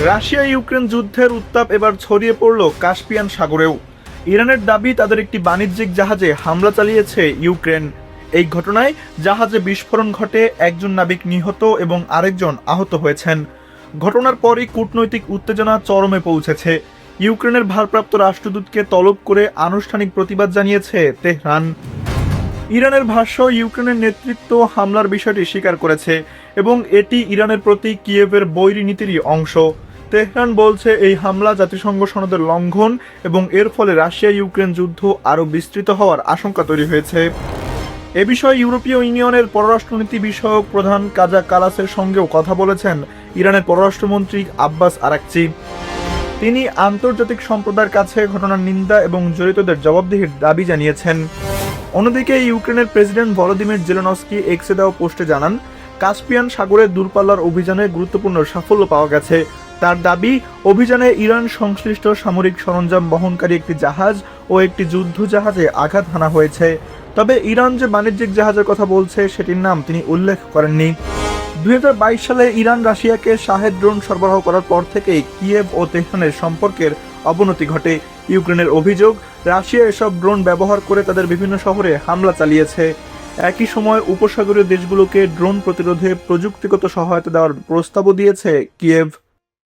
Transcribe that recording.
Russia Ukraine যুদ্ধের উত্তাপ এবার ছড়িয়ে পড়ল কাস্পিয়ান সাগরেও। ইরানের দাবি তাদের একটি বাণিজ্যিক জাহাজে হামলা চালিয়েছে ইউক্রেন। এই ঘটনায় জাহাজে বিস্ফোরণ ঘটে, একজন নাবিক নিহত এবং আরেকজন আহত হয়েছেন। ঘটনার পরই কূটনৈতিক উত্তেজনা চরমে পৌঁছেছে। ইউক্রেনের ভারপ্রাপ্ত রাষ্ট্রদূতকে তলব করে আনুষ্ঠানিক প্রতিবাদ জানিয়েছে তেহরান। ইরানের ভাষ্য, ইউক্রেনের নেতৃত্ব হামলার বিষয়টি স্বীকার করেছে এবং এটি ইরানের প্রতি কিয়েভের বৈরী নীতিরই অংশ। তেহরান বলছে এই হামলা জাতিসংঘ সনদের লঙ্ঘন এবং এর ফলে রাশিয়া ইউক্রেন যুদ্ধ আরও বিস্তৃত হওয়ার আশঙ্কা তৈরি হয়েছে। এ বিষয়ে ইউরোপীয় ইউনিয়নের পররাষ্ট্রনীতি বিষয়ক প্রধান কাজা কালাসের সঙ্গেও কথা বলেছেন ইরানের পররাষ্ট্রমন্ত্রী আব্বাস আরাকচি। তিনি আন্তর্জাতিক সম্প্রদায়ের কাছে ঘটনার নিন্দা এবং জড়িতদের জবাবদিহির দাবি জানিয়েছেন। অন্যদিকে ইউক্রেনের প্রেসিডেন্ট ভলোদিমির জেলেনস্কি এক্সে দেওয়া পোস্টে জানান, কাস্পিয়ান সাগরে দূরপাল্লার অভিযানে গুরুত্বপূর্ণ সাফল্য পাওয়া গেছে। তার দাবি, অভিযানে ইরান সংশ্লিষ্ট সামরিক সরঞ্জাম বহনকারী একটি জাহাজ ও একটি যুদ্ধ জাহাজে আঘাত হানা হয়েছে। তবে ইরান যে বাণিজ্যিক জাহাজের কথা বলছে সেটির নাম তিনি উল্লেখ করেননি। 2022 সালে ইরান রাশিয়াকে শাহেদ ড্রোন সরবরাহ করার পর থেকেই কিয়েভ ও তেহরানের সম্পর্কের অবনতি ঘটে। ইউক্রেনের অভিযোগ, রাশিয়া এসব ড্রোন ব্যবহার করে তাদের বিভিন্ন শহরে হামলা চালিয়েছে। একই সময় উপসাগরীয় দেশগুলোকে ড্রোন প্রতিরোধে প্রযুক্তিগত সহায়তা দেওয়ার প্রস্তাবও দিয়েছে কিয়েভ।